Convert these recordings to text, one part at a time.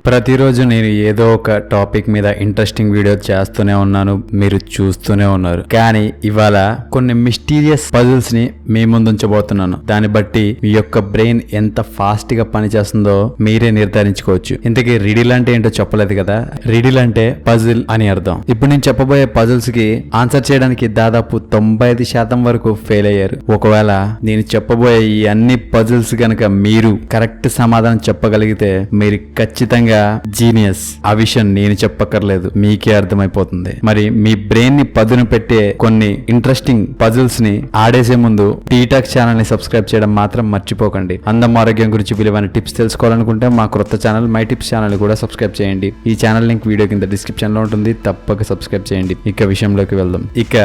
ప్రతిరోజు నేను ఏదో ఒక టాపిక్ మీద ఇంట్రెస్టింగ్ వీడియో చేస్తూనే ఉన్నాను, మీరు చూస్తూనే ఉన్నారు. కానీ ఇవాళ కొన్ని మిస్టీరియస్ పజిల్స్ ని మీ ముందు ఉంచబోతున్నాను. దాన్ని బట్టి మీ యొక్క బ్రెయిన్ ఎంత ఫాస్ట్ గా పనిచేస్తుందో మీరే నిర్ధారించుకోవచ్చు. ఇంతకీ రిడిల్ అంటే ఏంటో చెప్పలేదు కదా. రిడిల్ అంటే పజిల్ అని అర్థం. ఇప్పుడు నేను చెప్పబోయే పజిల్స్ కి ఆన్సర్ చేయడానికి దాదాపు 95% వరకు ఫెయిల్ అయ్యారు. ఒకవేళ నేను చెప్పబోయే ఈ అన్ని పజిల్స్ గనక మీరు కరెక్ట్ సమాధానం చెప్పగలిగితే మీరు ఖచ్చితంగా జీనియస్. ఆ విషయం నేను చెప్పక్కర్లేదు, మీకే అర్థమైపోతుంది. మరి మీ బ్రెయిన్ ని పదును పెట్టే కొన్ని ఇంట్రెస్టింగ్ పజిల్స్ ని ఆడేసే ముందు టీటాక్ ఛానల్ ని సబ్స్క్రైబ్ చేయడం మాత్రం మర్చిపోకండి. అందం ఆరోగ్యం గురించి విలువైన టిప్స్ తెలుసుకోవాలనుకుంటే మా కొత్త ఛానల్ మై టిప్స్ ఛానల్ కూడా సబ్స్క్రైబ్ చేయండి. ఈ ఛానల్ లింక్ వీడియో కింద డిస్క్రిప్షన్ లో ఉంటుంది, తప్పక సబ్స్క్రైబ్ చేయండి. ఇక విషయంలోకి వెళ్దాం. ఇక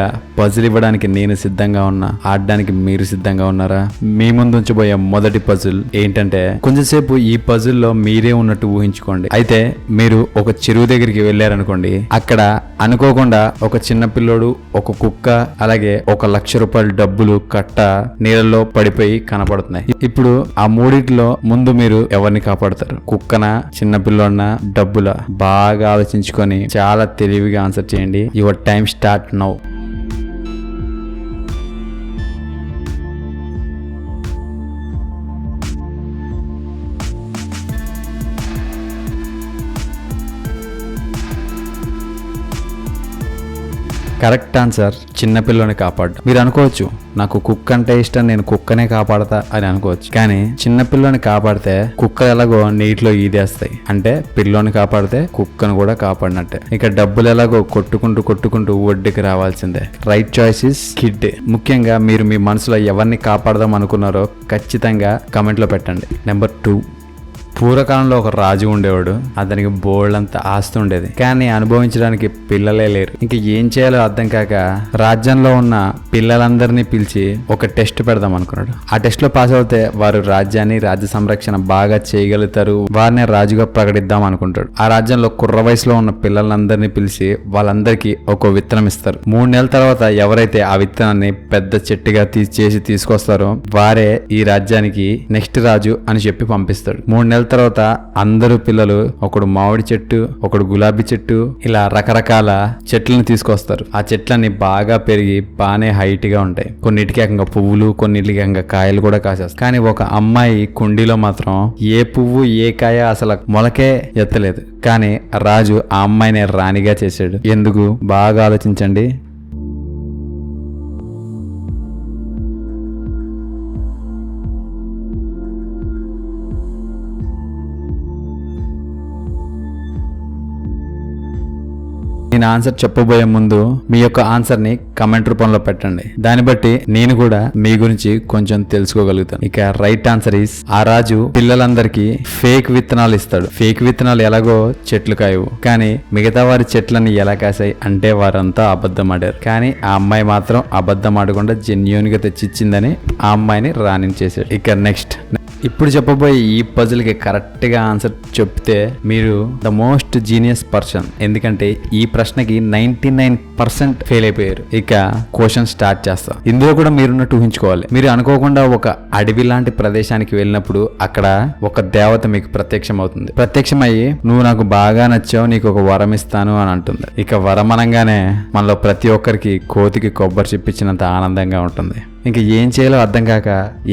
పజిల్ ఇవ్వడానికి నేను సిద్ధంగా ఉన్నా, ఆడడానికి మీరు సిద్ధంగా ఉన్నారా? మీ ముందు ఉంచబోయే మొదటి పజిల్ ఏంటంటే, కొంచెంసేపు ఈ పజిల్ లో మీరే ఉన్నట్టు ఊహించుకోండి. అయితే మీరు ఒక చెరువు దగ్గరికి వెళ్ళారనుకోండి, అక్కడ అనుకోకుండా ఒక చిన్న పిల్లోడు, ఒక కుక్క, అలాగే 1,00,000 రూపాయల డబ్బులు కట్ట నీళ్ళలో పడిపోయి కనపడుతున్నాయి. ఇప్పుడు ఆ మూడిట్లో ముందు మీరు ఎవరిని కాపాడతారు? కుక్కనా, చిన్న పిల్లోడినా, డబ్బులా? బాగా ఆలోచించుకొని చాలా తెలివిగా ఆన్సర్ చేయండి. Your time start now. Correct answer చిన్నపిల్లని కాపాడు. మీరు అనుకోవచ్చు, నాకు కుక్క అంటే ఇష్టం, నేను కుక్కనే కాపాడతా అని అనుకోవచ్చు. కానీ చిన్నపిల్లని కాపాడితే కుక్క ఎలాగో నీటిలో ఈదేస్తాయి, అంటే పిల్లోని కాపాడితే కుక్కను కూడా కాపాడినట్టే. ఇక డబ్బులు ఎలాగో కొట్టుకుంటూ ఒడ్డుకి రావాల్సిందే. Right choice is kid. ముఖ్యంగా మీరు మీ మనసులో ఎవరిని కాపాడదాం అనుకున్నారో ఖచ్చితంగా కమెంట్లో పెట్టండి. నెంబర్ 2. పూర్వకాలంలో ఒక రాజు ఉండేవాడు. అతనికి బోల్డంత ఆస్తి ఉండేది, కానీ అనుభవించడానికి పిల్లలే లేరు. ఇంక ఏం చేయాలో అర్థం కాక రాజ్యంలో ఉన్న పిల్లలందరినీ పిలిచి ఒక టెస్ట్ పెడదాం అనుకున్నాడు. ఆ టెస్ట్ లో పాస్ అవుతే వారు రాజ్యాన్ని, రాజ్య సంరక్షణ బాగా చేయగలుగుతారు, వారినే రాజుగా ప్రకటిద్దాం అనుకుంటాడు. ఆ రాజ్యంలో కుర్ర వయసులో ఉన్న పిల్లలందరినీ పిలిచి వాళ్ళందరికీ ఒక విత్తనం ఇస్తారు. 3 నెలల తర్వాత ఎవరైతే ఆ విత్తనాన్ని పెద్ద చెట్టుగా చేసి తీసుకొస్తారో వారే ఈ రాజ్యానికి నెక్స్ట్ రాజు అని చెప్పి పంపిస్తాడు. 3 నెలల తర్వాత అందరూ పిల్లలు ఒకడు మామిడి చెట్టు, ఒకడు గులాబీ చెట్టు, ఇలా రకరకాల చెట్లను తీసుకొస్తారు. ఆ చెట్లన్నీ బాగా పెరిగి బాగానే హైట్ గా ఉంటాయి. కొన్నిటికి ఏకంగా పువ్వులు, కొన్నిటికి ఏకంగా కాయలు కూడా కాసేస్తాయి. కానీ ఒక అమ్మాయి కుండీలో మాత్రం ఏ పువ్వు ఏ కాయ అసలు మొలకే ఎత్తలేదు. కానీ రాజు ఆ అమ్మాయిని రాణిగా చేశాడు. ఎందుకు? బాగా ఆలోచించండి. నేను ఆన్సర్ చెప్పబోయే ముందు మీ యొక్క ఆన్సర్ ని కమెంట్ రూపంలో పెట్టండి. దాన్ని బట్టి నేను కూడా మీ గురించి కొంచెం తెలుసుకోగలుగుతాను. ఇక రైట్ ఆన్సర్ ఈస్, ఆ రాజు పిల్లలందరికీ ఫేక్ విత్తనాలు ఇస్తాడు. ఫేక్ విత్తనాలు ఎలాగో చెట్లు కాయవు, కానీ మిగతా వారి చెట్లని ఎలా కాసాయి అంటే వారంతా అబద్ధం ఆడారు. కానీ ఆ అమ్మాయి మాత్రం అబద్ధం ఆడకుండా జెన్యూన్ గా తెచ్చిచ్చిందని ఆ అమ్మాయిని రాణించేశాడు. ఇక నెక్స్ట్, ఇప్పుడు చెప్పబోయే ఈ పజిల్ కి కరెక్ట్ గా ఆన్సర్ చెప్తే మీరు ద మోస్ట్ జీనియస్ పర్సన్. ఎందుకంటే ఈ ప్రశ్నకి 99% ఫెయిల్ అయిపోయారు. ఇక క్వశ్చన్ స్టార్ట్ చేస్తాం. ఇందులో కూడా మీరున్నట్టు ఊహించుకోవాలి. మీరు అనుకోకుండా ఒక అడవి లాంటి ప్రదేశానికి వెళ్ళినప్పుడు అక్కడ ఒక దేవత మీకు ప్రత్యక్షం అవుతుంది. ప్రత్యక్షమయ్యి, నువ్వు నాకు బాగా నచ్చావు, నీకు ఒక వరం ఇస్తాను అని అంటుంది. ఇక వరం అనగానే మనలో ప్రతి ఒక్కరికి కోతికి కొబ్బరి చిప్పించినంత ఆనందంగా ఉంటుంది. ఇంకా ఏం చేయాలో అర్థం కాక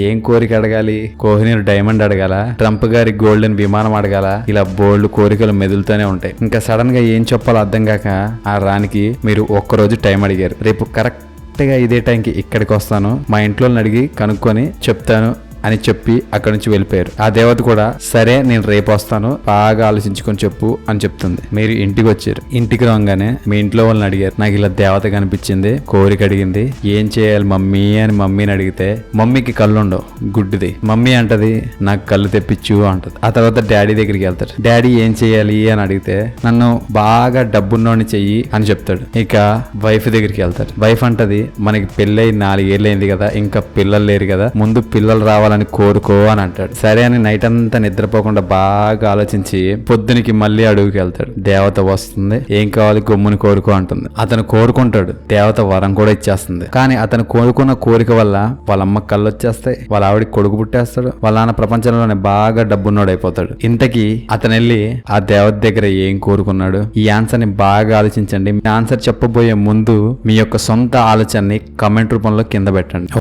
ఏం కోరిక అడగాలి? కోహినూర్ డైమండ్ అడగాల, ట్రంప్ గారి గోల్డెన్ విమానం అడగాల, ఇలా బోల్డ్ కోరికలు మెదులుతూనే ఉంటాయి. ఇంకా సడన్ గా ఏం చెప్పాలో అర్థం కాక ఆ రానికి మీరు ఒక్కరోజు టైం అడిగారు. రేపు కరెక్ట్ గా ఇదే టైంకి ఇక్కడికి వస్తాను, మా ఇంట్లో అడిగి కనుక్కొని చెప్తాను అని చెప్పి అక్కడి నుంచి వెళ్ళిపోయారు. ఆ దేవత కూడా సరే నేను రేపు వస్తాను, బాగా ఆలోచించుకొని చెప్పు అని చెప్తుంది. మీరు ఇంటికి వచ్చారు. ఇంటికి రాగానే మీ ఇంట్లో వాళ్ళని అడిగారు, నాకు ఇలా దేవత కనిపించింది, కోరిక అడిగింది, ఏం చేయాలి మమ్మీ అని మమ్మీని అడిగితే మమ్మీకి కళ్ళు ఉండవు, గుడ్డిది. మమ్మీ అంటది నాకు కళ్ళు తెప్పించు అంటది. ఆ తర్వాత డాడీ దగ్గరికి వెళ్తారు. డాడీ ఏం చేయాలి అని అడిగితే నన్ను బాగా డబ్బున్నోని చెయ్యి అని చెప్తాడు. ఇక వైఫ్ దగ్గరికి వెళ్తారు. వైఫ్ అంటది మనకి పెళ్ళై 4 ఏళ్ళు అయింది కదా, ఇంకా పిల్లలు లేరు కదా, ముందు పిల్లలు రావాలి కావాలని కోరుకో అని అంటాడు. సరే అని నైట్ అంతా నిద్రపోకుండా బాగా ఆలోచించి పొద్దునికి మళ్ళీ అడుగుకి వెళ్తాడు. దేవత వస్తుంది, ఏం కావాలి గమ్ముని కోరుకో అంటుంది. అతను కోరుకుంటాడు, దేవత వరం కూడా ఇచ్చేస్తుంది. కానీ అతను కోరుకున్న కోరిక వల్ల వాళ్ళ అమ్మ కళ్ళు వచ్చేస్తాయి, వాళ్ళ ఆవిడికి కొడుకు పుట్టేస్తాడు, వాళ్ళ నాన్న ప్రపంచంలోనే బాగా డబ్బున్నోడు అయిపోతాడు. ఇంతకీ అతను వెళ్ళి ఆ దేవత దగ్గర ఏం కోరుకున్నాడు? ఈ ఆన్సర్ ని బాగా ఆలోచించండి. మీ ఆన్సర్ చెప్పబోయే ముందు మీ యొక్క సొంత ఆలోచనని కమెంట్ రూపంలో కింద పెట్టండి.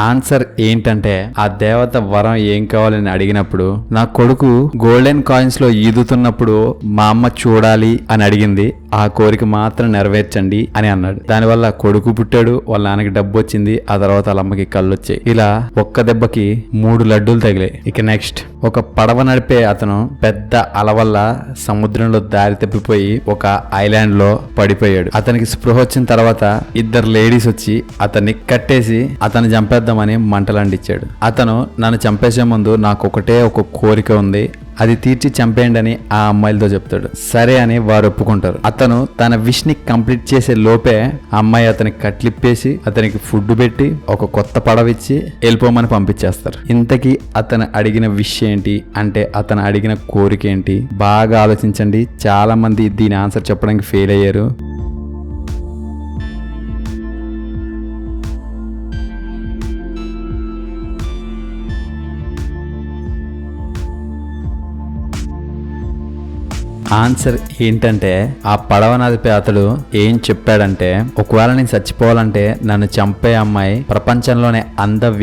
ఆన్సర్ ఏంటంటే, ఆ దేవత వరం ఏం కావాలని అడిగినప్పుడు, నా కొడుకు గోల్డెన్ కాయిన్స్ లో ఈదుతున్నప్పుడు మా అమ్మ చూడాలి అని అడిగింది, ఆ కోరిక మాత్రం నెరవేర్చండి అని అన్నాడు. దానివల్ల కొడుకు పుట్టాడు, వాళ్ళ నాన్నకి డబ్బు వచ్చింది, ఆ తర్వాత వాళ్ళ అమ్మకి కళ్ళు వచ్చాయి. ఇలా ఒక్క దెబ్బకి 3 లడ్డూలు తగిలాయి. ఇక నెక్స్ట్, ఒక పడవ నడిపే అతను పెద్ద అల వల్ల సముద్రంలో దారి తప్పిపోయి ఒక ఐలాండ్ లో పడిపోయాడు. అతనికి స్పృహ వచ్చిన తర్వాత 2 లేడీస్ వచ్చి అతన్ని కట్టేసి అతను చంపేద్దామని మంటలండిచ్చాడు. అతను నన్ను చంపేసే ముందు నాకు ఒక కోరిక ఉంది, అది తీర్చి చంపేయండి అని ఆ అమ్మాయిలతో చెప్తాడు. సరే అని వారు ఒప్పుకుంటారు. అతను తన విష్ ని కంప్లీట్ చేసే లోపే ఆ అమ్మాయి అతనికి కట్లిప్పేసి అతనికి ఫుడ్ పెట్టి ఒక కొత్త పడవ ఇచ్చి వెళ్ళిపోమని పంపించేస్తారు. ఇంతకీ అతను అడిగిన విష్ ఏంటి అంటే, అతను అడిగిన కోరిక ఏంటి? బాగా ఆలోచించండి. చాలా మంది దీని ఆన్సర్ చెప్పడానికి ఫెయిల్ అయ్యారు. ఆన్సర్ ఏంటంటే, ఆ పడవ నడిపే అతడు ఏం చెప్పాడంటే, ఒకవేళ నేను చచ్చిపోవాలంటే నన్ను చంపే అమ్మాయి ప్రపంచంలోనే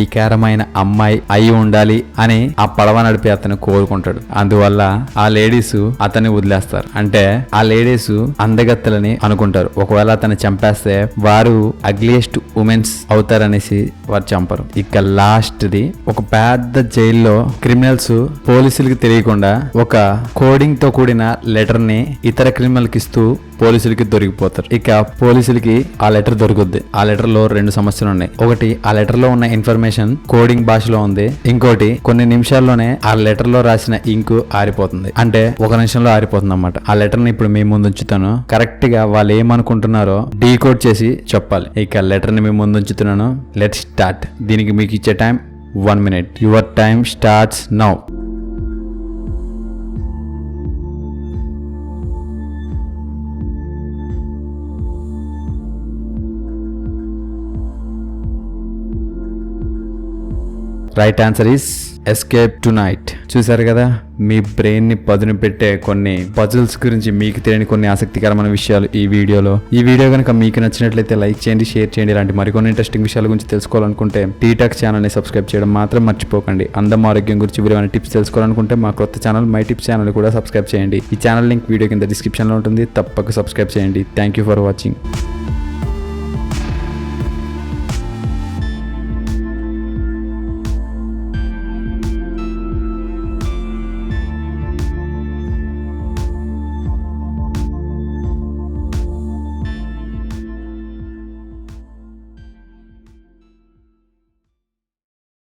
వికారమైన అమ్మాయి అయి ఉండాలి అని ఆ పడవ నడిపే అతను కోరుకుంటాడు. అందువల్ల ఆ లేడీస్ అతన్ని వదిలేస్తారు. అంటే ఆ లేడీస్ అందగత్తెలని అనుకుంటారు. ఒకవేళ అతన్ని చంపేస్తే వారు అగ్లియెస్ట్ ఉమెన్స్ అవుతారనేసి వారు చంపరు. ఇక లాస్ట్ ది, ఒక పెద్ద జైల్లో క్రిమినల్స్ పోలీసులకి తెలియకుండా ఒక కోడింగ్ తో కూడిన లెటర్ ని ఇతర క్రిమినల్ కి ఇస్తూ పోలీసులకి దొరికిపోతారు. ఇక పోలీసులకి ఆ లెటర్ దొరుకుద్ది. ఆ లెటర్ లో 2 సమస్యలు ఉన్నాయి. ఒకటి, ఆ లెటర్ లో ఉన్న ఇన్ఫర్మేషన్ కోడింగ్ భాషలో ఉంది. ఇంకోటి, కొన్ని నిమిషాల్లోనే ఆ లెటర్ లో రాసిన ఇంకు ఆరిపోతుంది. అంటే 1 నిమిషంలో ఆరిపోతుంది అన్నమాట. ఆ లెటర్ ని ఇప్పుడు మీ ముందు ఉంచుతాను. కరెక్ట్ గా వాళ్ళు ఏమనుకుంటున్నారో డీకోడ్ చేసి చెప్పాలి. ఇక లెటర్ ని మీ ముందు ఉంచుతున్నాను. Let's start. దీనికి మీకు ఇచ్చే time 1 minute. Your time starts now. Right answer is escape to night. చూసారు కదా, మీ బ్రెయిన్ ని పదును పెట్టే కొన్ని పజిల్స్ గురించి మీకు తెలియని కొన్ని ఆసక్తికరమైన విషయాలు ఈ వీడియోలో. ఈ వీడియో కనుక మీకు నచ్చినట్లయితే లైక్ చేయండి, షేర్ చేయండి. ఇలాంటి మరికొన్ని ఇంట్రెస్టింగ్ విషయాల గురించి తెలుసుకోవాలనుకుంటే టీటాక్ ఛానల్ ని సబ్స్క్రైబ్ చేయడం మాత్రం మర్చిపోకండి. అందం ఆరోగ్యం గురించి విలువైన టిప్స్ తెలుసుకోవాలనుకుంటే మా కొత్త ఛానల్ మై టిప్స్ ఛానల్ కూడా సబ్స్క్రైబ్ చేయండి. ఈ ఛానల్ లింక్ వీడియో కింద డిస్క్రిప్షన్ లో ఉంటుంది. తప్పక సబ్స్క్రైబ్ చేయండి. Thank you for watching.